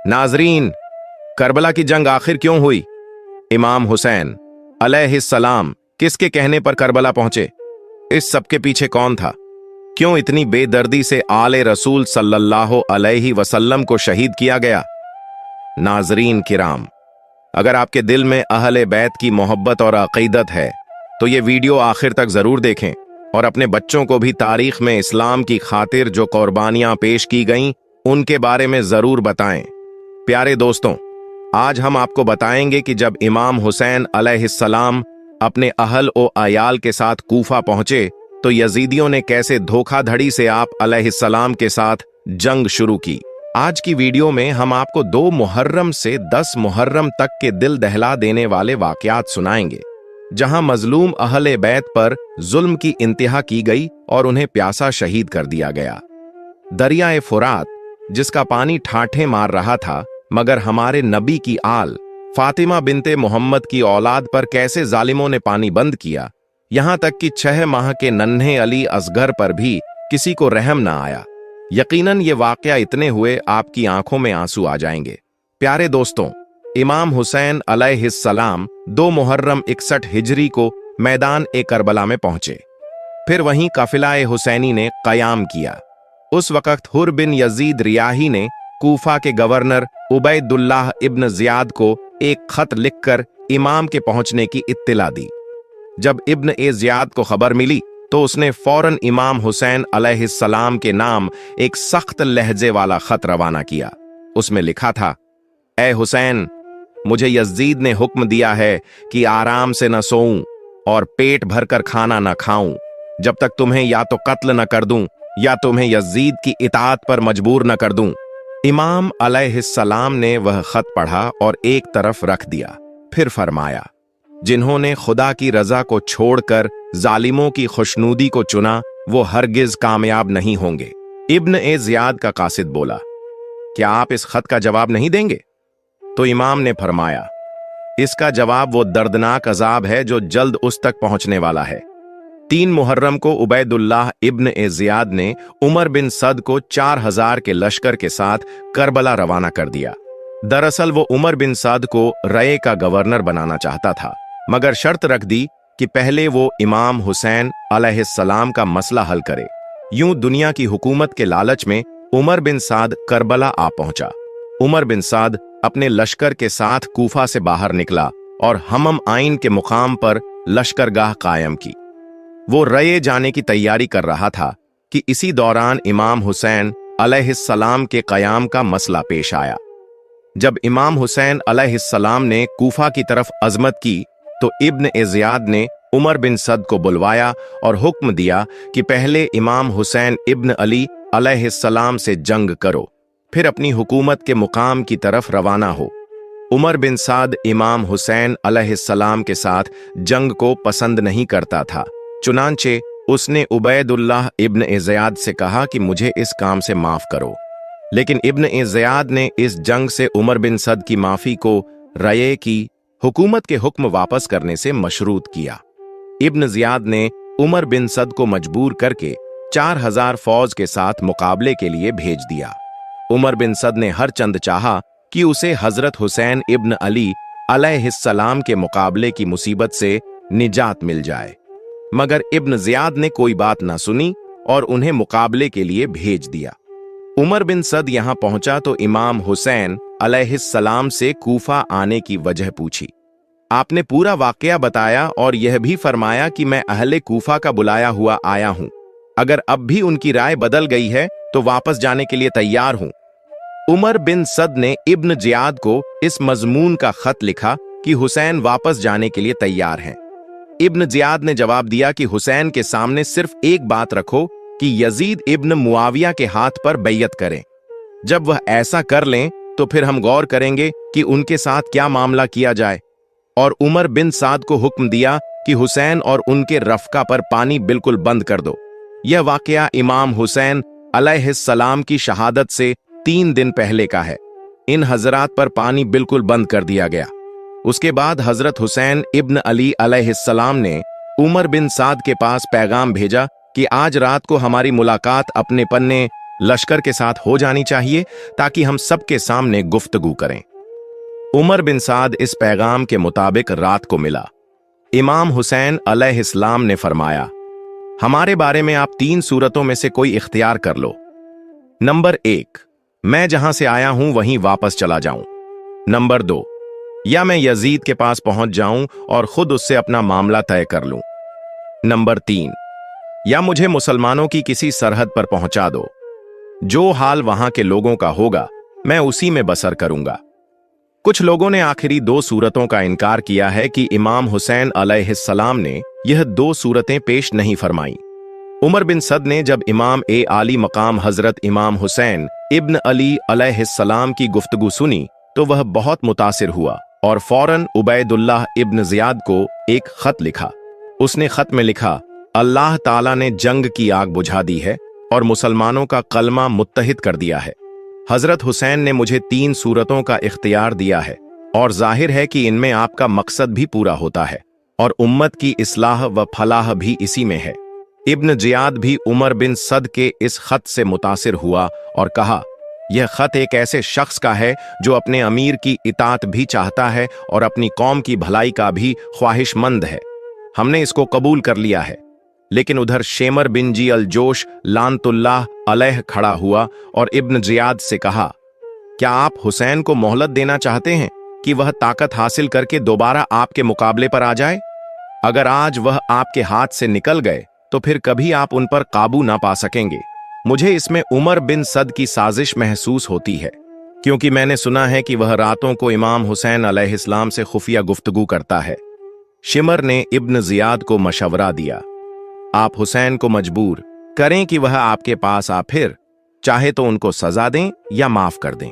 नाजरीन, करबला की जंग आखिर क्यों हुई? इमाम हुसैन अलैहिस्सलाम किसके कहने पर करबला पहुंचे? इस सब के पीछे कौन था? क्यों इतनी बेदर्दी से आले रसूल सल्लल्लाहु अलैहि वसल्लम को शहीद किया गया? नाजरीन किराम, अगर आपके दिल में अहले बैत की मोहब्बत और अकीदत है तो ये वीडियो आखिर तक जरूर देखें और अपने बच्चों को भी तारीख में इस्लाम की खातिर जो कुर्बानियां पेश की गईं उनके बारे में जरूर बताएं। प्यारे दोस्तों, आज हम आपको बताएंगे कि जब इमाम हुसैन अलैहिस्सलाम अपने अहल ओ अयाल के साथ कूफा पहुंचे तो यजीदियों ने कैसे धोखाधड़ी से आप अलैहिस्सलाम के साथ जंग शुरू की। आज की वीडियो में हम आपको 2 मुहर्रम से 10 मुहर्रम तक के दिल दहला देने वाले वाकयात सुनाएंगे, जहां मजलूम अहले बैत पर जुल्म की इंतहा की गई और उन्हें प्यासा शहीद कर दिया गया। दरियाए फुरात, जिसका पानी ठाठे मार रहा था, मगर हमारे नबी की आल फातिमा बिनते मोहम्मद की औलाद पर कैसे जालिमों ने पानी बंद किया, यहां तक कि 6 माह के नन्हे अली असगर पर भी किसी को रहम न आया। यकीनन ये वाकया इतने हुए आपकी आंखों में आंसू आ जाएंगे। प्यारे दोस्तों, इमाम हुसैन अलैहिस्सलाम 2 मुहर्रम 61 हिजरी को मैदान ए करबला में पहुंचे। फिर वहीं काफिलाए हुसैनी ने कयाम किया। उस वक्त हुर बिन यजीद रियाही ने कूफा के गवर्नर उबैदुल्लाह इब्न जियाद को एक खत लिखकर इमाम के पहुंचने की इत्तिला दी। जब इब्न ए जियाद को खबर मिली तो उसने फौरन इमाम हुसैन अलैहिस्सलाम के नाम एक सख्त लहजे वाला खत रवाना किया। उसमें लिखा था, ए हुसैन, मुझे यजीद ने हुक्म दिया है कि आराम से न सोऊं और पेट भरकर खाना न खाऊं जब तक तुम्हें या तो कत्ल न कर दूं या तुम्हें यजीद की इताअत पर मजबूर न कर दूं। इमाम अलैहिस्सलाम ने वह खत पढ़ा और एक तरफ रख दिया। फिर फरमाया, जिन्होंने खुदा की रजा को छोड़कर जालिमों की खुशनूदी को चुना वो हरगिज कामयाब नहीं होंगे। इब्न ए जियाद का कासिद बोला, क्या आप इस खत का जवाब नहीं देंगे? तो इमाम ने फरमाया, इसका जवाब वो दर्दनाक अजाब है जो जल्द उस तक पहुंचने वाला है। 3 मुहर्रम को उबैदुल्लाह इब्न ए जियाद ने उमर बिन सद को 4000 के लश्कर के साथ करबला रवाना कर दिया। दरअसल वो उमर बिन सद को रये का गवर्नर बनाना चाहता था, मगर शर्त रख दी कि पहले वो इमाम हुसैन अलैहिस्सलाम का मसला हल करे। यूं दुनिया की हुकूमत के लालच में उमर बिन साद करबला आ पहुंचा। उमर बिन साद अपने लश्कर के साथ कूफा से बाहर निकला और हम्म आइन के मुकाम पर लश्करगाह कायम की। वो रये जाने की तैयारी कर रहा था कि इसी दौरान इमाम हुसैन अलैहिस्सलाम के कयाम का मसला पेश आया। जब इमाम हुसैन अलैहिस्सलाम ने कूफा की तरफ अजमत की तो इब्न ए जियाद ने उमर बिन सद को बुलवाया और हुक्म दिया कि पहले इमाम हुसैन इब्न अली अलैहिस्सलाम से जंग करो, फिर अपनी हुकूमत के मुकाम की तरफ रवाना हो। उमर बिन साद इमाम हुसैन अलैहिस्सलाम के साथ जंग को पसंद नहीं करता था, चुनांचे उसने उबैदुल्लाह इब्न ए जियाद से कहा कि मुझे इस काम से माफ करो। लेकिन इब्न ए जियाद ने इस जंग से उमर बिन सद की माफी को रये की हुकूमत के हुक्म वापस करने से मशरूत किया। इब्न जियाद ने उमर बिन सद को मजबूर करके 4000 फौज के साथ मुकाबले के लिए भेज दिया। उमर बिन सद ने हर चंद चाहा कि उसे हजरत हुसैन इब्न अली अलैहिस्सलाम के मुकाबले की मुसीबत से निजात मिल जाए, मगर इब्न जियाद ने कोई बात ना सुनी और उन्हें मुकाबले के लिए भेज दिया। उमर बिन सद यहां पहुंचा तो इमाम हुसैन अलैहिस्सलाम से कूफा आने की वजह पूछी। आपने पूरा वाकया बताया और यह भी फरमाया कि मैं अहले कूफा का बुलाया हुआ आया हूं। अगर अब भी उनकी राय बदल गई है तो वापस जाने के लिए तैयार हूं। उमर बिन सद ने इब्न जियाद को इस मजमून का खत लिखा कि हुसैन वापस जाने के लिए तैयार हैं। इब्न जियाद ने जवाब दिया कि हुसैन के सामने सिर्फ एक बात रखो कि यजीद इब्न मुआविया के हाथ पर बैयत करें। जब वह ऐसा कर लें तो फिर हम गौर करेंगे कि उनके साथ क्या मामला किया जाए। और उमर बिन साद को हुक्म दिया कि हुसैन और उनके रफका पर पानी बिल्कुल बंद कर दो। यह वाकया इमाम हुसैन अलैहिस्सलाम की शहादत से 3 दिन पहले का है। इन हजरात पर पानी बिल्कुल बंद कर दिया गया। उसके बाद हजरत हुसैन इब्न अली अलैहिस्सलाम ने उमर बिन साद के पास पैगाम भेजा कि आज रात को हमारी मुलाकात अपने पन्ने लश्कर के साथ हो जानी चाहिए ताकि हम सबके सामने गुफ्तगू करें। उमर बिन साद इस पैगाम के मुताबिक रात को मिला। इमाम हुसैन अलैहिस्सलाम ने फरमाया, हमारे बारे में आप 3 सूरतों में से कोई इख्तियार कर लो। नंबर 1, मैं जहां से आया हूं वहीं वापस चला जाऊं। नंबर 2, या मैं यजीद के पास पहुंच जाऊं और खुद उससे अपना मामला तय कर लूं। नंबर 3, या मुझे मुसलमानों की किसी सरहद पर पहुंचा दो। जो हाल वहां के लोगों का होगा मैं उसी में बसर करूंगा। कुछ लोगों ने आखिरी 2 सूरतों का इनकार किया है कि इमाम हुसैन अलैहिस्सलाम ने यह 2 सूरतें पेश नहीं फरमाई। उमर बिन सद ने जब इमाम आली मकाम हजरत इमाम हुसैन इब्न अली अलैहिस्सलाम की गुफ्तगू सुनी तो वह बहुत मुतासिर हुआ और फौरन उबैदुल्लाह इब्न जियाद को एक खत लिखा। उसने खत में लिखा, अल्लाह ताला ने जंग की आग बुझा दी है और मुसलमानों का कलमा मुत्तहिद कर दिया है। हजरत हुसैन ने मुझे 3 सूरतों का इख्तियार दिया है और जाहिर है कि इनमें आपका मकसद भी पूरा होता है और उम्मत की इस्लाह व फलाह भी इसी में है। इब्न जियाद भी उमर बिन सद के इस खत से मुतासिर हुआ और कहा, यह खत एक ऐसे शख्स का है जो अपने अमीर की इताअत भी चाहता है और अपनी कौम की भलाई का भी ख्वाहिशमंद है। हमने इसको कबूल कर लिया है। लेकिन उधर शेमर बिन जी अल जोश लानतुल्लाह अलैह खड़ा हुआ और इब्न जियाद से कहा, क्या आप हुसैन को मोहलत देना चाहते हैं कि वह ताकत हासिल करके दोबारा आपके मुकाबले पर आ जाए? अगर आज वह आपके हाथ से निकल गए तो फिर कभी आप उन पर काबू ना पा सकेंगे। मुझे इसमें उमर बिन सद की साजिश महसूस होती है, क्योंकि मैंने सुना है कि वह रातों को इमाम हुसैन अलैहिस्सलाम से खुफिया गुफ्तगू करता है। शिमर ने इब्न जियाद को मशवरा दिया, आप हुसैन को मजबूर करें कि वह आपके पास आ, फिर चाहे तो उनको सजा दें या माफ कर दें।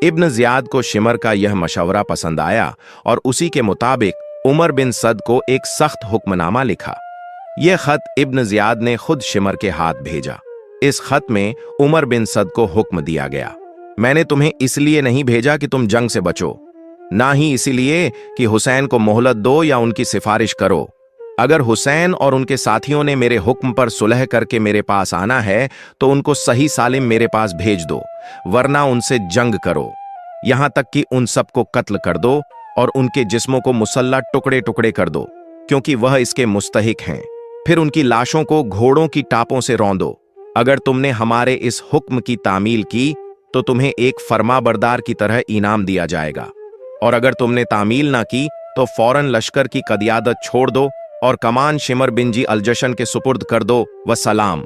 इब्न जियाद को शिमर का यह मशवरा पसंद आया और उसी के मुताबिक उमर बिन सद को एक सख्त हुक्मनामा लिखा। यह खत इब्न जियाद ने खुद शिमर के हाथ भेजा। इस खत में उमर बिन सद को हुक्म दिया गया, मैंने तुम्हें इसलिए नहीं भेजा कि तुम जंग से बचो, ना ही इसीलिए कि हुसैन को मोहलत दो या उनकी सिफारिश करो। अगर हुसैन और उनके साथियों ने मेरे हुक्म पर सुलह करके मेरे पास आना है तो उनको सही सालिम मेरे पास भेज दो, वरना उनसे जंग करो, यहां तक कि उन सबको कत्ल कर दो और उनके जिस्मों को मुसल्ला टुकड़े टुकड़े कर दो, क्योंकि वह इसके मुस्तहिक हैं। फिर उनकी लाशों को घोड़ों की टापों से रौंदो। अगर तुमने हमारे इस हुक्म की तामील की तो तुम्हें एक फरमाबरदार की तरह इनाम दिया जाएगा, और अगर तुमने तामील ना की तो फौरन लश्कर की कदियादत छोड़ दो और कमान शिमर बिन जी अलजशन के सुपुर्द कर दो व सलाम।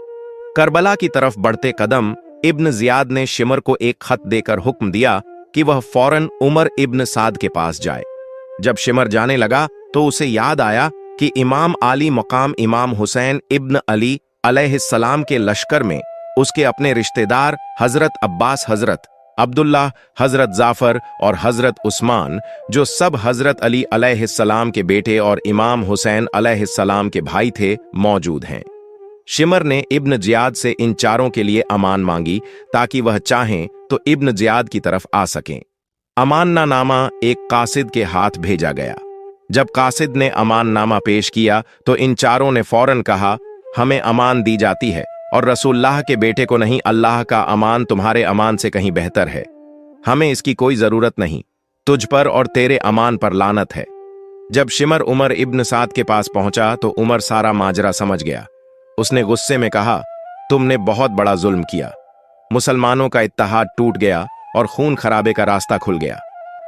करबला की तरफ बढ़ते कदम इब्न जियाद ने शिमर को एक खत देकर हुक्म दिया कि वह फौरन उमर इब्न साद के पास जाए। जब शिमर जाने लगा तो उसे याद आया कि इमाम आली मकाम इमाम हुसैन इब्न अली अलैहिस्सलाम के लश्कर में उसके अपने रिश्तेदार हजरत अब्बास, हजरत अब्दुल्लाह, हजरत जाफर और हजरत उस्मान, जो सब हजरत अली अलैहिस्सलाम के बेटे और इमाम हुसैन अलैहिस्सलाम के भाई थे, मौजूद हैं। शिमर ने इब्न जियाद से इन चारों के लिए अमान मांगी ताकि वह चाहें तो इब्न जियाद की तरफ आ सकें। अमाननामा एक कासिद के हाथ भेजा गया। जब कासिद ने अमाननामा पेश किया तो इन चारों ने फौरन कहा, हमें अमान दी जाती है और रसूलुल्लाह के बेटे को नहीं, अल्लाह का अमान तुम्हारे अमान से कहीं बेहतर है। हमें इसकी कोई जरूरत नहीं, तुझ पर और तेरे अमान पर लानत है। जब शिमर उमर इब्न साद के पास पहुंचा तो उमर सारा माजरा समझ गया। उसने गुस्से में कहा, तुमने बहुत बड़ा जुल्म किया। मुसलमानों का इत्तेहाद टूट गया और खून खराबे का रास्ता खुल गया।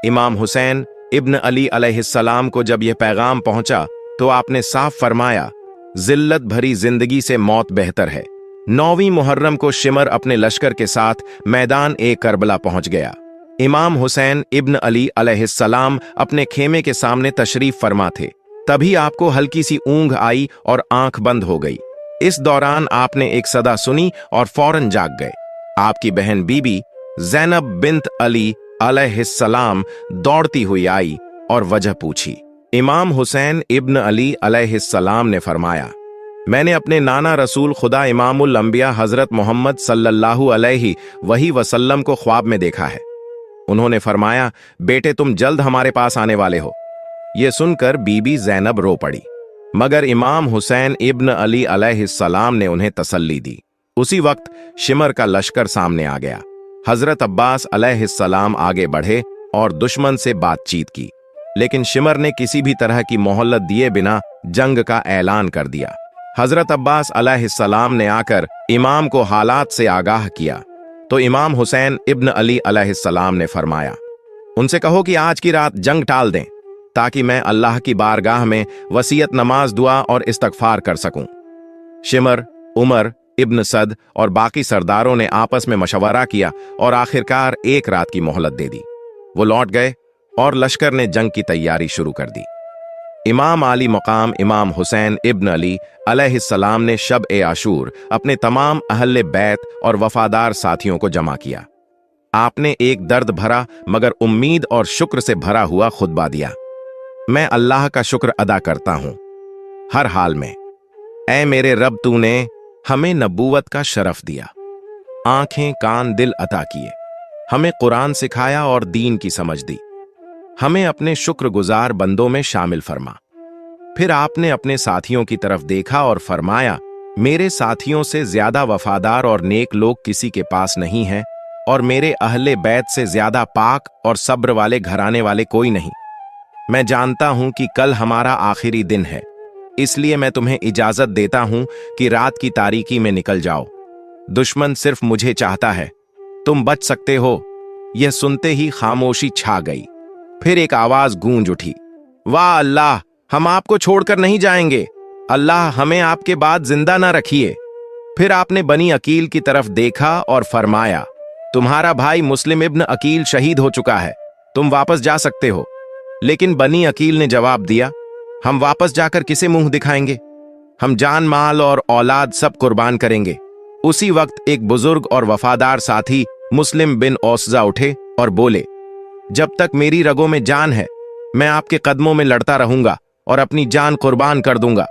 इमाम हुसैन इब्न अली अलैहिस्सलाम को जब यह पैगाम पहुंचा तो आपने साफ फरमाया, जिल्लत भरी जिंदगी से मौत बेहतर है। 9वीं मुहर्रम को शिमर अपने लश्कर के साथ मैदान करबला पहुंच गया। इमाम हुसैन इब्न अली अलैहिस्सलाम अपने खेमे के सामने तशरीफ फरमा थे। तभी आपको हल्की सी ऊंघ आई और आंख बंद हो गई। इस दौरान आपने एक सदा सुनी और फौरन जाग गए। आपकी बहन बीबी ज़ैनब बिन्त अली अलैहिस्सलाम दौड़ती हुई आई और वजह पूछी। इमाम हुसैन इब्न अली अलैहिस्सलाम ने फरमाया, मैंने अपने नाना रसूल खुदा इमामुल अंबिया हजरत मोहम्मद सल्लल्लाहु अलैहि वसल्लम को ख्वाब में देखा है। उन्होंने फरमाया, बेटे तुम जल्द हमारे पास आने वाले हो। यह सुनकर बीबी ज़ैनब रो पड़ी, मगर इमाम हुसैन इब्न अली अलैहिस्सलाम ने उन्हें तसल्ली दी। उसी वक्त शिमर का लश्कर सामने आ गया। हजरत अब्बास अलैहिस्सलाम आगे बढ़े और दुश्मन से बातचीत की, लेकिन शिमर ने किसी भी तरह की मोहलत दिए बिना जंग का ऐलान कर दिया। हजरत अब्बास अलैहिस्सलाम ने आकर इमाम को हालात से आगाह किया तो इमाम हुसैन इब्न अली अलैहिस्सलाम ने फरमाया, उनसे कहो कि आज की रात जंग टाल दें ताकि मैं अल्लाह की बारगाह में वसीयत नमाज, दुआ और इस्तगफार कर सकूं। शिमर, उमर इब्न सद और बाकी सरदारों ने आपस में मशवरा किया और आखिरकार एक रात की मोहलत दे दी। वो लौट गए और लश्कर ने जंग की तैयारी शुरू कर दी। इमाम आली मकाम इमाम हुसैन इब्न अली अलैहिस्सलाम ने शब ए आशूर अपने तमाम अहले बैत और वफादार साथियों को जमा किया। आपने एक दर्द भरा मगर उम्मीद और शुक्र से भरा हुआ खुतबा दिया। मैं अल्लाह का शुक्र अदा करता हूं हर हाल में। ऐ मेरे रब, तूने हमें नबूवत का शरफ दिया, आंखें कान दिल अता किए, हमें कुरान सिखाया और दीन की समझ दी, हमें अपने शुक्रगुजार बंदों में शामिल फरमा। फिर आपने अपने साथियों की तरफ देखा और फरमाया, मेरे साथियों से ज्यादा वफादार और नेक लोग किसी के पास नहीं हैं और मेरे अहले बैत से ज्यादा पाक और सब्र वाले घराने वाले कोई नहीं। मैं जानता हूं कि कल हमारा आखिरी दिन है, इसलिए मैं तुम्हें इजाजत देता हूं कि रात की तारीकी में निकल जाओ। दुश्मन सिर्फ मुझे चाहता है, तुम बच सकते हो। यह सुनते ही खामोशी छा गई। फिर एक आवाज गूंज उठी, वाह अल्लाह, हम आपको छोड़कर नहीं जाएंगे, अल्लाह हमें आपके बाद जिंदा ना रखिए। फिर आपने बनी अकील की तरफ देखा और फरमाया, तुम्हारा भाई मुस्लिम इब्न अकील शहीद हो चुका है, तुम वापस जा सकते हो। लेकिन बनी अकील ने जवाब दिया, हम वापस जाकर किसे मुंह दिखाएंगे, हम जान माल और औलाद सब कुर्बान करेंगे। उसी वक्त एक बुजुर्ग और वफादार साथी मुस्लिम बिन औसजा उठे और बोले, जब तक मेरी रगों में जान है मैं आपके कदमों में लड़ता रहूंगा और अपनी जान कुर्बान कर दूंगा।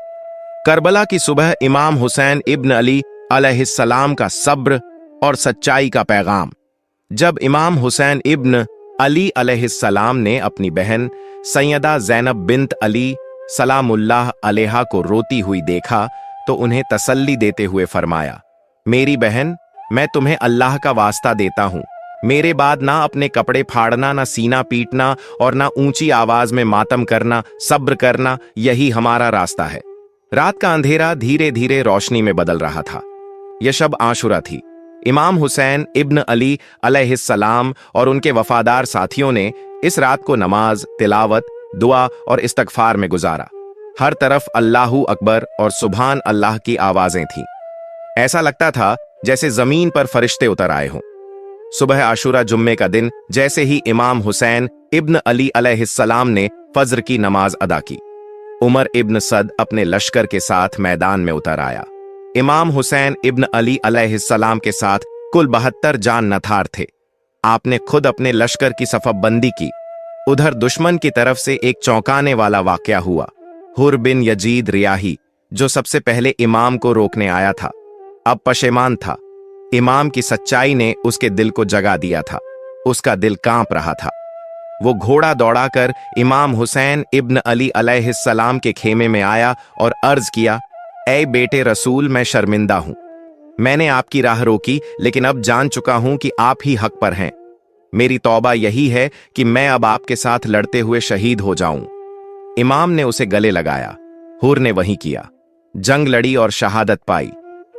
करबला की सुबह इमाम हुसैन इब्न अली अलैहिस्सलाम का सब्र और सच्चाई का पैगाम। जब इमाम हुसैन इब्न अली अलैहिस्सलाम ने अपनी बहन सैयदा ज़ैनब बिन्त अली सलामुल्लाह अलैहा को रोती हुई देखा तो उन्हें तसल्ली देते हुए फरमाया, मेरी बहन, मैं तुम्हें अल्लाह का वास्ता देता हूं, मेरे बाद ना अपने कपड़े फाड़ना, ना सीना पीटना और ना ऊंची आवाज में मातम करना, सब्र करना, यही हमारा रास्ता है। रात का अंधेरा धीरे धीरे रोशनी में बदल रहा था। यह शब आशुरा थी। इमाम हुसैन इब्न अली अलैहिस्सलाम और उनके वफादार साथियों ने इस रात को नमाज, तिलावत, दुआ और इस्तगफार में गुजारा। हर तरफ अल्लाहू अकबर और सुभान अल्लाह की आवाजें थीं। ऐसा लगता था जैसे जमीन पर फरिश्ते उतर आए हों। सुबह आशुरा जुम्मे का दिन जैसे ही इमाम हुसैन इब्न अली अलैहिस्सलाम ने फज्र की नमाज अदा की, उमर इब्न सद अपने लश्कर के साथ मैदान में उतर आया। इमाम हुसैन इब्न अली अलैहिस्सलाम के साथ कुल 72 जान नथार थे। आपने खुद अपने लश्कर की सफबंदी की। उधर दुश्मन की तरफ से एक चौंकाने वाला वाकया हुआ। हुर बिन यजीद रियाही, जो सबसे पहले इमाम को रोकने आया था, अब पशेमान था। इमाम की सच्चाई ने उसके दिल को जगा दिया था। उसका दिल कांप रहा था। वो घोड़ा दौड़ाकर इमाम हुसैन इब्न अली अलैहिस्सलाम के खेमे में आया और अर्ज किया, ऐ बेटे रसूल, मैं शर्मिंदा हूं। मैंने आपकी राह रोकी, लेकिन अब जान चुका हूं कि आप ही हक पर हैं। मेरी तौबा यही है कि मैं अब आपके साथ लड़ते हुए शहीद हो जाऊं। इमाम ने उसे गले लगाया। हुर ने वही किया। जंग लड़ी और शहादत पाई।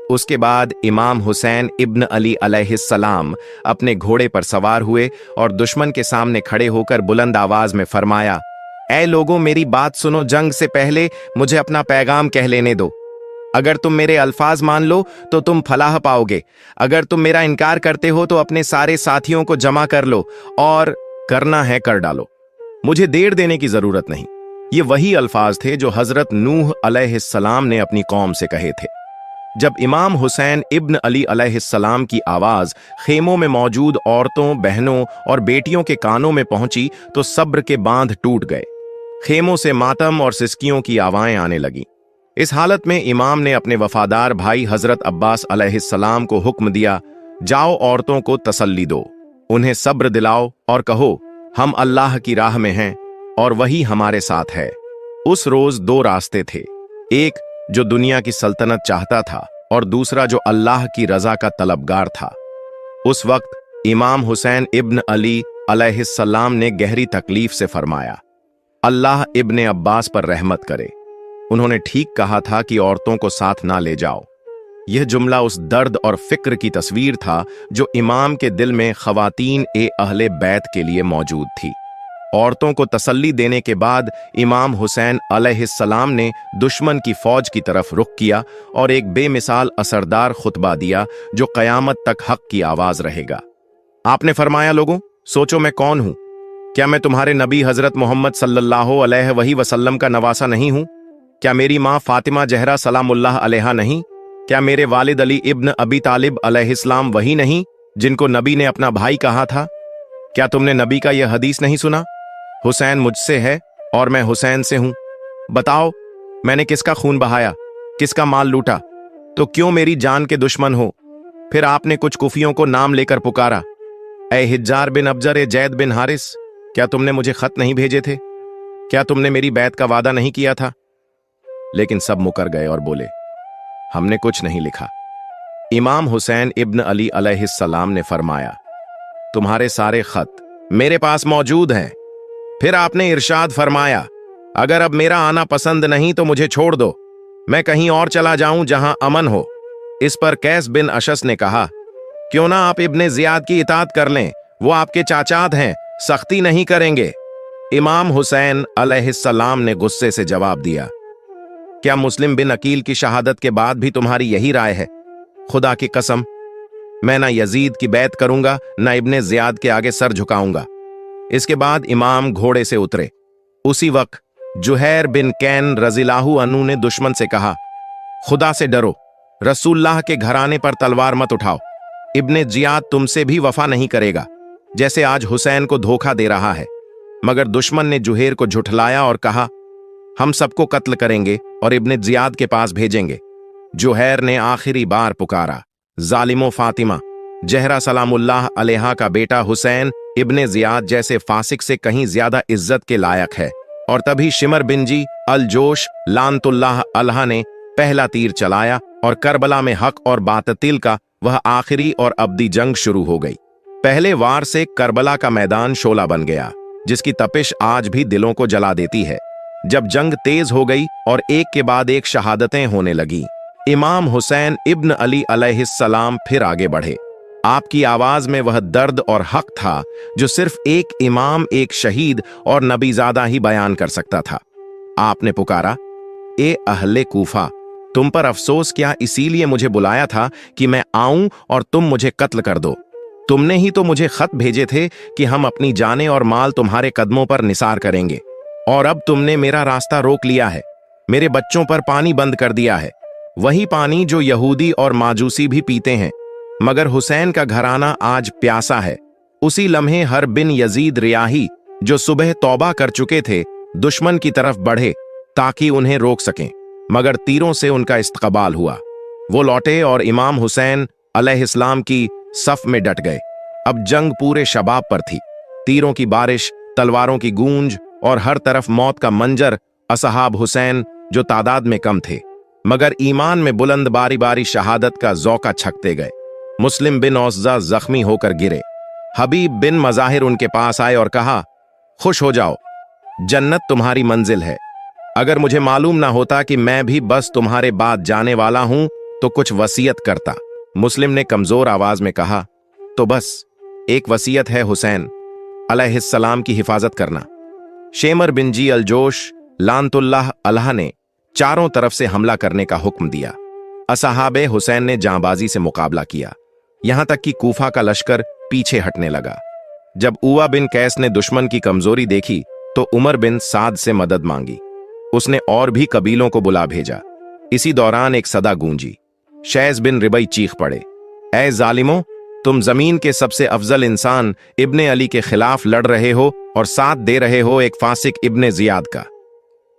उसके बाद इमाम हुसैन इब्न अली अलैहिस्सलाम अपने घोड़े पर सवार हुए और दुश्मन के सामने खड़े होकर बुलंद आवाज में फरमाया, ऐ लोगों, मेरी बात सुनो, जंग से पहले मुझे अपना पैगाम कह लेने दो। अगर तुम मेरे अल्फाज मान लो तो तुम फलाह पाओगे। अगर तुम मेरा इनकार करते हो तो अपने सारे साथियों को जमा कर लो और करना है कर डालो। मुझे देर देने की जरूरत नहीं। ये वही अल्फाज थे जो हजरत नूह अलैहिस्सलाम ने अपनी कौम से कहे थे। जब इमाम हुसैन इब्न अली अलैहिस्सलाम की आवाज खेमों में मौजूद औरतों, बहनों और बेटियों के कानों में पहुंची तो सब्र के बांध टूट गए। खेमों से मातम और सिसकियों की आवाज़ें आने लगी। इस हालत में इमाम ने अपने वफादार भाई हजरत अब्बास अलैहिस्सलाम को हुक्म दिया, जाओ औरतों को तसल्ली दो, उन्हें सब्र दिलाओ और कहो, हम अल्लाह की राह में हैं और वही हमारे साथ है। उस रोज 2 रास्ते थे। एक जो दुनिया की सल्तनत चाहता था और दूसरा जो अल्लाह की रजा का तलबगार था। उस वक्त इमाम हुसैन इब्न अली अलैहिस्सलाम ने गहरी तकलीफ से फरमाया, अल्लाह इब्ने अब्बास पर रहमत करे। उन्होंने ठीक कहा था कि औरतों को साथ ना ले जाओ। यह जुमला उस दर्द और फिक्र की तस्वीर था जो इमाम के दिल में खवातीन ए अहले बैत के लिए मौजूद थी। औरतों को तसल्ली देने के बाद इमाम हुसैन अलैहिस्सलाम ने दुश्मन की फौज की तरफ रुख किया और एक बेमिसाल असरदार खुतबा दिया जो कयामत तक हक की आवाज रहेगा। आपने फरमाया, लोगों, सोचो मैं कौन हूं? क्या मैं तुम्हारे नबी हजरत मोहम्मद सल्लल्लाहु अलैहि वसल्लम का नवासा नहीं हूं? क्या मेरी मां फातिमा जहरा सलामुल्लाह अलैहा नहीं? क्या मेरे वालिद अली इब्न अबी तालिब अलैहिस्सलाम वही नहीं जिनको नबी ने अपना भाई कहा था? क्या तुमने नबी का यह हदीस नहीं सुना, हुसैन मुझसे है और मैं हुसैन से हूं? बताओ, मैंने किसका खून बहाया, किसका माल लूटा? तो क्यों मेरी जान के दुश्मन हो? फिर आपने कुछ कुफियों को नाम लेकर पुकारा, ए हिज्जार बिन अबजर, ए जैद बिन हारिस, क्या तुमने मुझे खत नहीं भेजे थे? क्या तुमने मेरी बैत का वादा नहीं किया था? लेकिन सब मुकर गए और बोले, हमने कुछ नहीं लिखा। इमाम हुसैन इब्न अली अलैहिस्सलाम ने फरमाया, तुम्हारे सारे खत मेरे पास मौजूद हैं। फिर आपने इरशाद फरमाया, अगर अब मेरा आना पसंद नहीं तो मुझे छोड़ दो, मैं कहीं और चला जाऊं जहां अमन हो। इस पर कैस बिन अशस ने कहा, क्यों ना आप इब्ने जियाद की इताअत कर लें, वो आपके चाचात हैं, सख्ती नहीं करेंगे। इमाम हुसैन अलैहिस्सलाम ने गुस्से से जवाब दिया, क्या मुस्लिम बिन अकील की शहादत के बाद भी तुम्हारी यही राय है? खुदा की कसम, मैं ना यजीद की बैत करूंगा, ना इब्ने जियाद के आगे सर झुकाऊंगा। इसके बाद इमाम घोड़े से उतरे। उसी वक्त जुहैर बिन कैन रज़ियल्लाहु अन्हु ने दुश्मन से कहा, खुदा से डरो, रसूलुल्लाह के घराने पर तलवार मत उठाओ। इब्ने जियाद तुमसे भी वफा नहीं करेगा, जैसे आज हुसैन को धोखा दे रहा है। मगर दुश्मन ने जुहैर को झुठलाया और कहा, हम सबको कत्ल करेंगे और इब्ने जियाद के पास भेजेंगे। जुहैर ने आखिरी बार पुकारा, जालिमो फातिमा जहरा सलामुल्लाह अलैहा का बेटा हुसैन इब्ने जियाद जैसे फासिक से कहीं ज्यादा इज्जत के लायक है। और तभी शिमर बिन जी अल जोश लानतुल्लाह अलहा ने पहला तीर चलाया और करबला में हक और बातिल का वह आखिरी और अब्दी जंग शुरू हो गई। पहले वार से करबला का मैदान शोला बन गया, जिसकी तपिश आज भी दिलों को जला देती है। जब जंग तेज हो गई और एक के बाद एक शहादतें होने लगी, इमाम हुसैन इब्न अली अलैहिस्सलाम फिर आगे बढ़े। आपकी आवाज में वह दर्द और हक था जो सिर्फ एक इमाम, एक शहीद और नबीजादा ही बयान कर सकता था। आपने पुकारा, ए अहले कूफा, तुम पर अफसोस क्या इसीलिए मुझे बुलाया था कि मैं आऊं और तुम मुझे कत्ल कर दो? तुमने ही तो मुझे खत भेजे थे कि हम अपनी जानें और माल तुम्हारे कदमों पर निसार करेंगे, और अब तुमने मेरा रास्ता रोक लिया है, मेरे बच्चों पर पानी बंद कर दिया है, वही पानी जो यहूदी और माजूसी भी पीते हैं। मगर हुसैन का घराना आज प्यासा है। उसी लम्हे हर बिन यजीद रियाही, जो सुबह तौबा कर चुके थे, दुश्मन की तरफ बढ़े ताकि उन्हें रोक सकें, मगर तीरों से उनका इस्तकबाल हुआ। वो लौटे और इमाम हुसैन अलैहिस्सलाम की सफ में डट गए। अब जंग पूरे शबाब पर थी। तीरों की बारिश, तलवारों की गूंज और हर तरफ मौत का मंजर। असहाब हुसैन जो तादाद में कम थे मगर ईमान में बुलंद, बारी बारी शहादत का ज़ौक़ा छकते गए। मुस्लिम बिन औज़ा जख्मी होकर गिरे। हबीब बिन मज़ाहिर उनके पास आए और कहा, खुश हो जाओ, जन्नत तुम्हारी मंजिल है। अगर मुझे मालूम ना होता कि मैं भी बस तुम्हारे बाद जाने वाला हूं तो कुछ वसीयत करता। मुस्लिम ने कमजोर आवाज में कहा, तो बस एक वसीयत है हुसैन अलैहिस्सलाम की हिफाजत करना। शेमर बिन जी अल जोश लानतुल्लाह अलहा ने चारों तरफ से हमला करने का हुक्म दिया। असहाबे हुसैन ने जांबाजी से मुकाबला किया, यहां तक कि कूफा का लश्कर पीछे हटने लगा। जब उवा बिन कैस ने दुश्मन की कमजोरी देखी तो उमर बिन साद से मदद मांगी। उसने और भी कबीलों को बुला भेजा। इसी दौरान एक सदा गूंजी। शैस बिन रिबई चीख पड़े, ऐ जालिमों, तुम जमीन के सबसे अफजल इंसान इब्ने अली के खिलाफ लड़ रहे हो और साथ दे रहे हो एक फासिक इब्ने जियाद का।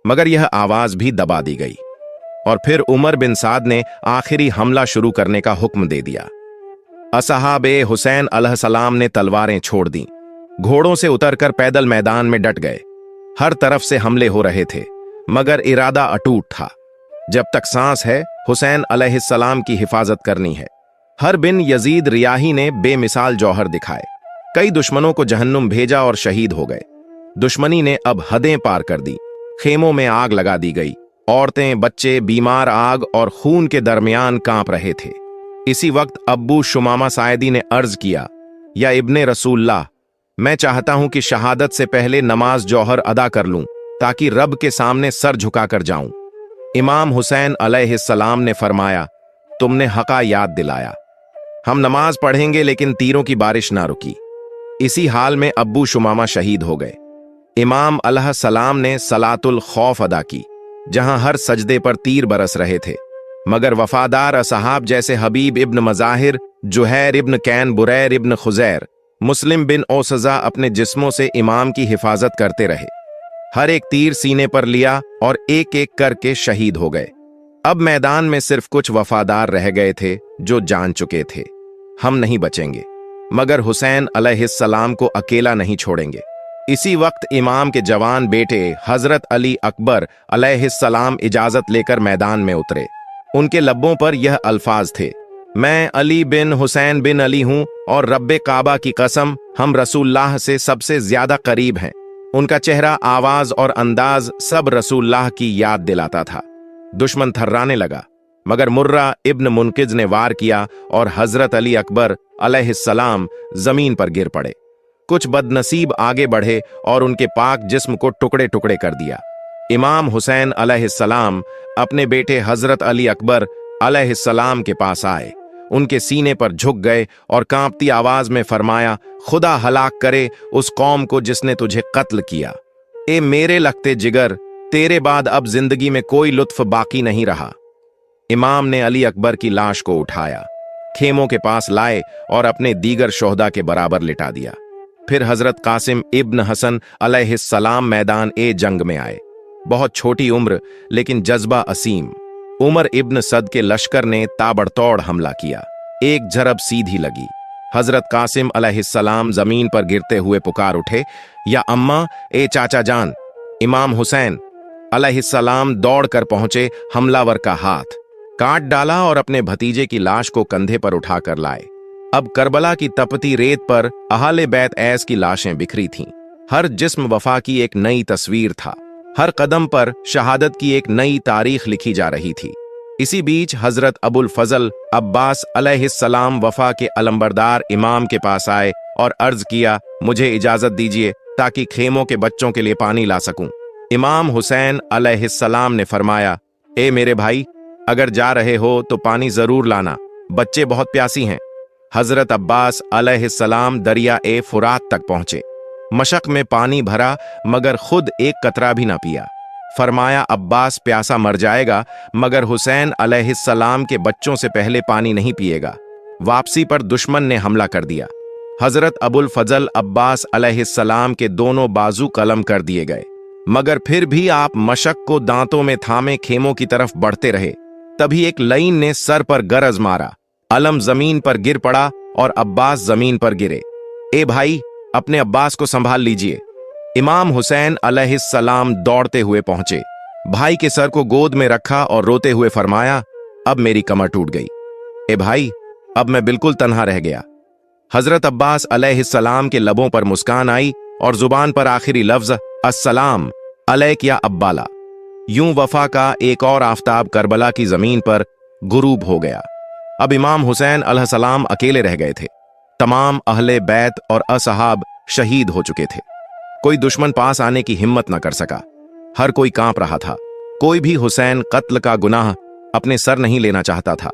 मगर यह आवाज भी दबा दी गई और फिर उमर बिन साद ने आखिरी हमला शुरू करने का हुक्म दे दिया। असहाबे हुसैन अलैहिस्सलाम ने तलवारें छोड़ दी, घोड़ों से उतरकर पैदल मैदान में डट गए। हर तरफ से हमले हो रहे थे मगर इरादा अटूट था। जब तक सांस है हुसैन अलैहिस्सलाम की हिफाजत करनी है। हर बिन यजीद रियाही ने बेमिसाल जौहर दिखाए, कई दुश्मनों को जहन्नुम भेजा और शहीद हो गए। दुश्मनी ने अब हदें पार कर दी, खेमों में आग लगा दी गई, औरतें बच्चे बीमार आग और खून के दरमियान कांप रहे थे। इसी वक्त अब्बू शुमामा सायदी ने अर्ज किया, या इब्ने रसूल्लाह, मैं चाहता हूं कि शहादत से पहले नमाज जौहर अदा कर लूं ताकि रब के सामने सर झुकाकर जाऊं। इमाम हुसैन अलैहिस्सलाम ने फरमाया, तुमने हका याद दिलाया, हम नमाज पढ़ेंगे लेकिन तीरों की बारिश ना रुकी। इसी हाल में अब्बू शुमामा शहीद हो गए। इमाम अलैहिस्सलाम ने सलातुल खौफ अदा की, जहां हर सजदे पर तीर बरस रहे थे, मगर वफादार असहाब जैसे हबीब इब्न मजाहिर, जुहैर इब्न कैन, बुरैर इब्न खुजैर, मुस्लिम बिन ओसजा अपने जिस्मों से इमाम की हिफाजत करते रहे। हर एक तीर सीने पर लिया और एक एक करके शहीद हो गए। अब मैदान में सिर्फ कुछ वफादार रह गए थे जो जान चुके थे, हम नहीं बचेंगे, मगर हुसैन अलैहिस्सलाम को अकेला नहीं छोड़ेंगे। इसी वक्त इमाम के जवान बेटे हजरत अली अकबर अलैहिस्सलाम इजाजत लेकर मैदान में उतरे। उनके लब्बों पर यह अल्फाज थे, मैं अली बिन हुसैन बिन अली हूं और रब्बे काबा की कसम, हम रसूलुल्लाह से सबसे ज्यादा करीब हैं। उनका चेहरा, आवाज और अंदाज सब रसूलुल्लाह की याद दिलाता था। दुश्मन थर्राने लगा, मगर मुर्रा इब्न मुनकिज ने वार किया और हजरत अली अकबर अलैहिस्सलाम जमीन पर गिर पड़े। कुछ बदनसीब आगे बढ़े और उनके पाक जिस्म को टुकड़े टुकड़े कर दिया। इमाम हुसैन अलैहिस्सलाम अपने बेटे हजरत अली अकबर अलैहिस्सलाम के पास आए, उनके सीने पर झुक गए और कांपती आवाज में फरमाया, खुदा हलाक करे उस कौम को जिसने तुझे कत्ल किया। ए मेरे लगते जिगर, तेरे बाद अब जिंदगी में कोई लुत्फ बाकी नहीं रहा। इमाम ने अली अकबर की लाश को उठाया, खेमों के पास लाए और अपने दीगर शोहदा के बराबर लिटा दिया। फिर हजरत कासिम इब्न हसन अलैहिस्सलाम मैदान ए जंग में आए। बहुत छोटी उम्र लेकिन जज्बा असीम। उमर इब्न सद के लश्कर ने ताबड़तोड़ हमला किया, एक झरब सीधी लगी। हजरत कासिम अलैहिस्सलाम जमीन पर गिरते हुए पुकार उठे, या अम्मा, ए चाचा जान। इमाम हुसैन अलैहिस्सलाम दौड़ कर पहुंचे, हमलावर का हाथ काट डाला और अपने भतीजे की लाश को कंधे पर उठाकर लाए। अब करबला की तपती रेत पर अहाले बैत ऐस की लाशें बिखरी थीं। हर जिस्म वफा की एक नई तस्वीर था, हर कदम पर शहादत की एक नई तारीख लिखी जा रही थी। इसी बीच हजरत अबुल फजल अब्बास अलैहिस्सलाम वफा के अलंबरदार इमाम के पास आए और अर्ज किया, मुझे इजाजत दीजिए ताकि खेमों के बच्चों के लिए पानी ला सकूं। इमाम हुसैन अलैहिस्सलाम ने फरमाया, ए मेरे भाई, अगर जा रहे हो तो पानी जरूर लाना, बच्चे बहुत प्यासी हैं। हजरत अब्बास अलैहिस्सलाम दरिया ए फुरात तक पहुंचे। मशक में पानी भरा मगर खुद एक कतरा भी ना पिया। फरमाया, अब्बास प्यासा मर जाएगा मगर हुसैन अलैहिस्सलाम के बच्चों से पहले पानी नहीं पिएगा। वापसी पर दुश्मन ने हमला कर दिया। हजरत अबुल फजल अब्बास अलैहिस्सलाम के दोनों बाजू कलम कर दिए गए, मगर फिर भी आप मशक को दांतों में थामे खेमों की तरफ बढ़ते रहे। तभी एक लईन ने सर पर गरज मारा, अलम जमीन पर गिर पड़ा और अब्बास जमीन पर गिरे। ए भाई, अपने अब्बास को संभाल लीजिए। इमाम हुसैन अलैहिस्सलाम दौड़ते हुए पहुंचे, भाई के सर को गोद में रखा और रोते हुए फरमाया, अब मेरी कमर टूट गई। ए भाई, अब मैं बिल्कुल तन्हा रह गया। हजरत अब्बास अलैहिस्सलाम के लबों पर मुस्कान आई और जुबान पर आखिरी लफ्ज अस्सलाम अलैक या अब्बाला। यूं वफा का एक और आफताब करबला की जमीन पर गुरूब हो गया। अब इमाम हुसैन अलैहिस्सलाम अकेले रह गए थे। तमाम अहले बैत और असहाब शहीद हो चुके थे। कोई दुश्मन पास आने की हिम्मत न कर सका। हर कोई कांप रहा था। कोई भी हुसैन कत्ल का गुनाह अपने सर नहीं लेना चाहता था।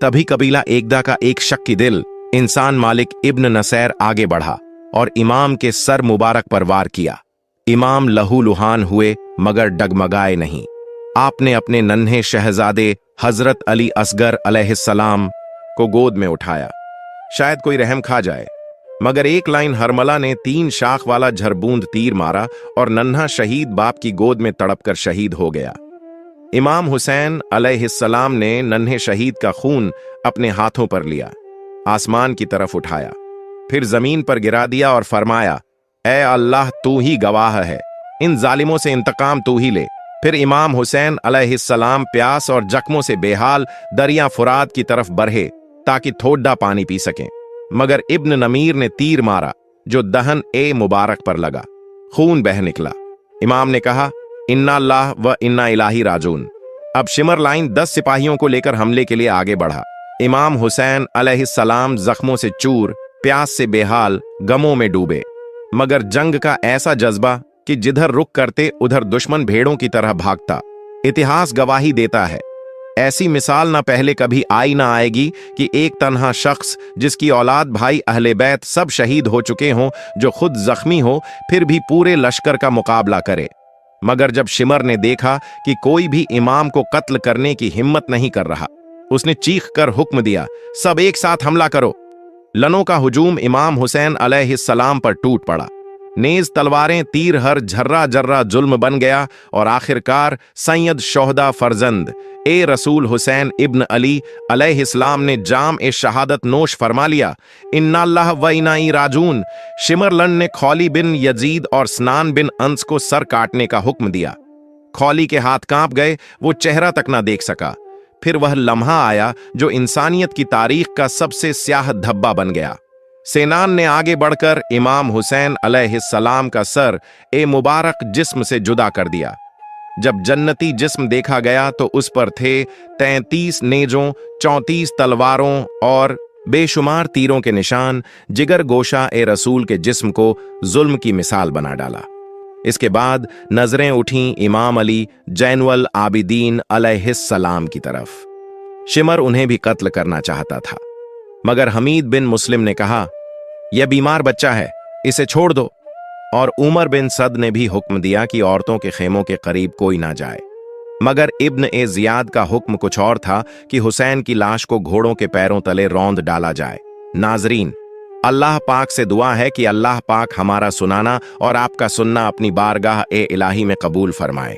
तभी कबीला एकदा का एक शक्की दिल इंसान मालिक इब्न नसैर आगे बढ़ा और इमाम के सर मुबारक पर वार किया। इमाम लहूलुहान हुए मगर डगमगाए नहीं। आपने अपने नन्हे शहजादे हजरत अली असगर अलैहिस्सलाम को गोद में उठाया। शायद कोई रहम खा जाए, मगर एक लाइन हरमला ने 3 शाख वाला झरबूंद तीर मारा और नन्हा शहीद बाप की गोद में तड़पकर शहीद हो गया। इमाम हुसैन अलैहिस्सलाम ने नन्हे शहीद का खून अपने हाथों पर लिया, आसमान की तरफ उठाया, फिर जमीन पर गिरा दिया और फरमाया, ऐ अल्लाह, तू ही गवाह है, इन जालिमों से इंतकाम तू ही ले। फिर इमाम हुसैन अलैहिस्सलाम प्यास और जख्मों से बेहाल दरिया फुरात की तरफ बढ़े ताकि थोड़ा पानी पी सकें, मगर इब्न नमीर ने तीर मारा जो दहन ए मुबारक पर लगा। खून बह निकला। इमाम ने कहा, इन्ना अल्लाह व इन्ना इलाही राजून। अब शिमर लाइन 10 सिपाहियों को लेकर हमले के लिए आगे बढ़ा। इमाम हुसैन अलैहिस्सलाम जख्मों से चूर, प्यास से बेहाल, गमों में डूबे, मगर जंग का ऐसा जज्बा कि जिधर रुक करते उधर दुश्मन भेड़ों की तरह भागता। इतिहास गवाही देता है, ऐसी मिसाल ना पहले कभी आई ना आएगी कि एक तन्हा शख्स जिसकी औलाद भाई अहले बैत सब शहीद हो चुके हों, जो खुद जख्मी हो, फिर भी पूरे लश्कर का मुकाबला करे। मगर जब शिमर ने देखा कि कोई भी इमाम को कत्ल करने की हिम्मत नहीं कर रहा, उसने चीख कर हुक्म दिया, सब एक साथ हमला करो। लनों का हुजूम इमाम हुसैन अलैहिस्सलाम पर टूट पड़ा। नेज, तलवारें, तीर हर झर्रा जर्रा जुल्म बन गया और आखिरकार सैयद शोहदा फरजंद ए रसूल हुसैन इब्न अली अलैहिस्सलाम ने जाम ए शहादत नोश फरमा लिया। इन्ना अल्लाह व इन्ना इलैहि राजून। शिमरलन ने खौली बिन यजीद और स्नान बिन अंस को सर काटने का हुक्म दिया। खौली के हाथ कांप गए, वो चेहरा तक ना देख सका। फिर वह लम्हा आया जो इंसानियत की तारीख का सबसे स्याह धब्बा बन गया। सेनान ने आगे बढ़कर इमाम हुसैन अलैहिस्सलाम का सर ए मुबारक जिस्म से जुदा कर दिया। जब जन्नती जिस्म देखा गया तो उस पर थे 33 नेजों, 34 तलवारों और बेशुमार तीरों के निशान। जिगर गोशा ए रसूल के जिस्म को जुल्म की मिसाल बना डाला। इसके बाद नजरें उठीं इमाम अली जैनुल आबिदीन अलैहिस्सलाम की तरफ। शिमर उन्हें भी कत्ल करना चाहता था, मगर हमीद बिन मुस्लिम ने कहा, यह बीमार बच्चा है, इसे छोड़ दो। और उमर बिन सद ने भी हुक्म दिया कि औरतों के खेमों के करीब कोई ना जाए। मगर इब्न ए जियाद का हुक्म कुछ और था कि हुसैन की लाश को घोड़ों के पैरों तले रौंद डाला जाए। नाजरीन, अल्लाह पाक से दुआ है कि अल्लाह पाक हमारा सुनाना और आपका सुनना अपनी बारगाह ए इलाही में कबूल फरमाए।